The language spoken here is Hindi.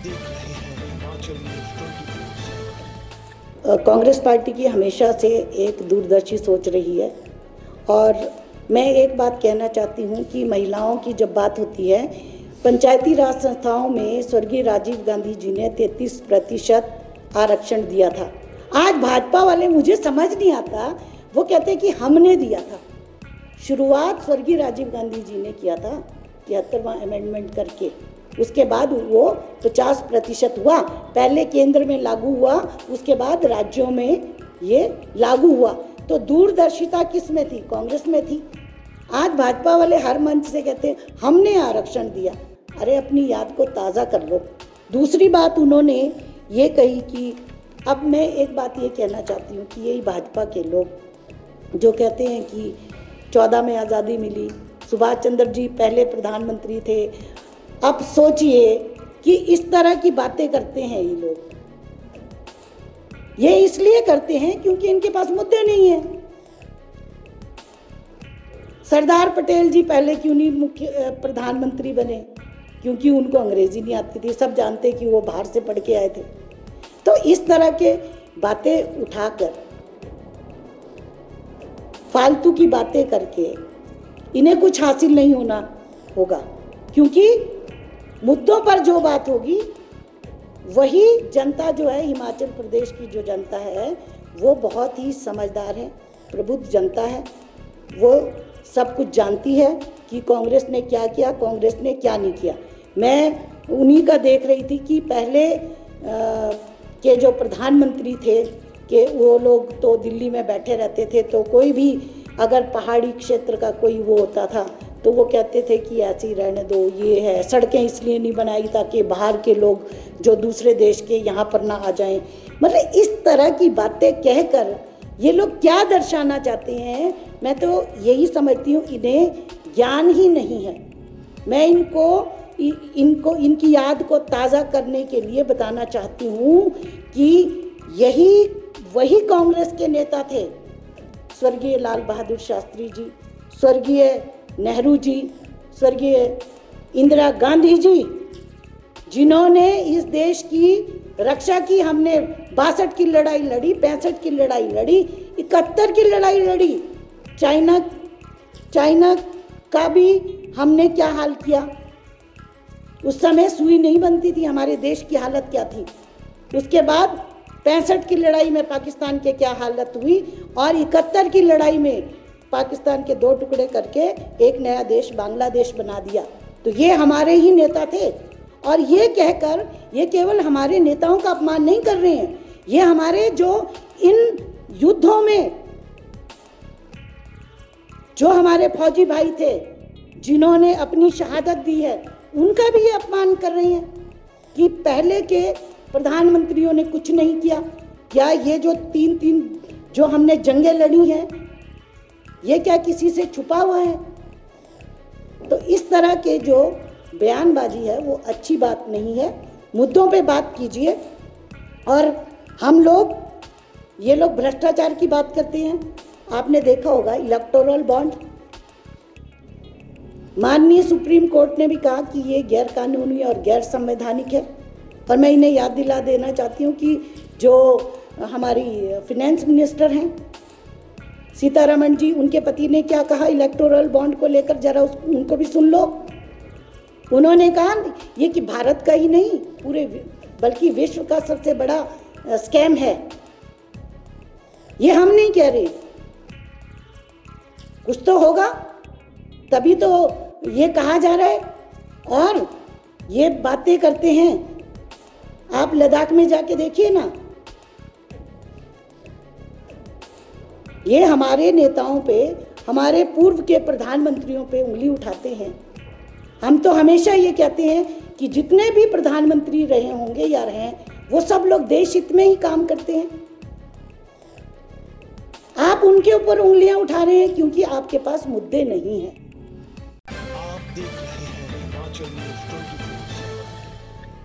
देख रहे हैं हिमाचल न्यूज़ 24/7। कांग्रेस पार्टी की हमेशा से एक दूरदर्शी सोच रही है और मैं एक बात कहना चाहती हूँ कि महिलाओं की जब बात होती है, पंचायती राज संस्थाओं में स्वर्गीय राजीव गांधी जी ने 33% आरक्षण दिया था। आज भाजपा वाले, मुझे समझ नहीं आता, वो कहते हैं कि हमने दिया था। शुरुआत स्वर्गीय राजीव गांधी जी ने किया था 73वां अमेंडमेंट करके, उसके बाद वो 50% हुआ, पहले केंद्र में लागू हुआ, उसके बाद राज्यों में ये लागू हुआ। तो दूरदर्शिता किस में थी? कांग्रेस में थी। आज भाजपा वाले हर मंच से कहते हैं हमने आरक्षण दिया। अरे अपनी याद को ताज़ा कर लो। दूसरी बात उन्होंने ये कही कि अब मैं एक बात ये कहना चाहती हूँ कि यही भाजपा के लोग जो कहते हैं कि 14 में आज़ादी मिली, सुभाष चंद्र जी पहले प्रधानमंत्री थे, अब सोचिए कि इस तरह की बातें करते हैं ये लोग। ये इसलिए करते हैं क्योंकि इनके पास मुद्दे नहीं है। सरदार पटेल जी पहले क्यों नहीं मुख्य प्रधानमंत्री बने? क्योंकि उनको अंग्रेजी नहीं आती थी। सब जानते कि वो बाहर से पढ़ के आए थे। तो इस तरह के बातें उठाकर, फालतू की बातें करके इन्हें कुछ हासिल नहीं होगा, क्योंकि मुद्दों पर जो बात होगी वही जनता जो है, हिमाचल प्रदेश की जो जनता है वो बहुत ही समझदार है, प्रबुद्ध जनता है। वो सब कुछ जानती है कि कांग्रेस ने क्या किया, कांग्रेस ने क्या नहीं किया। मैं उन्हीं का देख रही थी कि पहले के जो प्रधानमंत्री थे कि वो लोग तो दिल्ली में बैठे रहते थे, तो कोई भी अगर पहाड़ी क्षेत्र का कोई वो होता था तो वो कहते थे कि ऐसे ही रहने दो, ये है। सड़कें इसलिए नहीं बनाई ताकि बाहर के लोग जो दूसरे देश के यहाँ पर ना आ जाएं। मतलब इस तरह की बातें कहकर ये लोग क्या दर्शाना चाहते हैं, मैं तो यही समझती हूँ इन्हें ज्ञान ही नहीं है। मैं इनको इनकी याद को ताज़ा करने के लिए बताना चाहती हूँ कि वही कांग्रेस के नेता थे, स्वर्गीय लाल बहादुर शास्त्री जी, स्वर्गीय नेहरू जी, स्वर्गीय इंदिरा गांधी जी, जिन्होंने इस देश की रक्षा की। हमने 62 की लड़ाई लड़ी, 65 की लड़ाई लड़ी, 71 की लड़ाई लड़ी। चाइना का भी हमने क्या हाल किया। उस समय सुई नहीं बनती थी, हमारे देश की हालत क्या थी। उसके बाद 65 की लड़ाई में पाकिस्तान के क्या हालत हुई, और 71 की लड़ाई में पाकिस्तान के 2 टुकड़े करके एक नया देश बांग्लादेश बना दिया। तो ये हमारे ही नेता थे। और ये कहकर ये केवल हमारे नेताओं का अपमान नहीं कर रहे हैं, ये हमारे जो इन युद्धों में जो हमारे फौजी भाई थे जिन्होंने अपनी शहादत दी है, उनका भी ये अपमान कर रहे हैं कि पहले के प्रधानमंत्रियों ने कुछ नहीं किया। क्या ये जो तीन जो हमने जंगें लड़ी हैं, ये क्या किसी से छुपा हुआ है? तो इस तरह के जो बयानबाजी है वो अच्छी बात नहीं है। मुद्दों पे बात कीजिए। और ये लोग भ्रष्टाचार की बात करते हैं। आपने देखा होगा इलेक्टोरल बॉन्ड, माननीय सुप्रीम कोर्ट ने भी कहा कि ये गैर कानूनी और गैर संवैधानिक है। और मैं इन्हें याद दिला देना चाहती हूँ कि जो हमारी फिनेंस मिनिस्टर हैं सीतारमण जी, उनके पति ने क्या कहा इलेक्टोरल बॉन्ड को लेकर, जरा उनको भी सुन लो। उन्होंने कहा ये कि भारत का ही नहीं, पूरे बल्कि विश्व का सबसे बड़ा स्कैम है। ये हम नहीं कह रहे, कुछ तो होगा तभी तो ये कहा जा रहा है। और ये बातें करते हैं, आप लद्दाख में जाके देखिए ना, ये हमारे नेताओं पे, हमारे पूर्व के प्रधानमंत्रियों पे उंगली उठाते हैं। हम तो हमेशा ये कहते हैं कि जितने भी प्रधानमंत्री रहे होंगे या रहे हैं, वो सब लोग देश हित में ही काम करते हैं। आप उनके ऊपर उंगलियां उठा रहे हैं क्योंकि आपके पास मुद्दे नहीं हैं।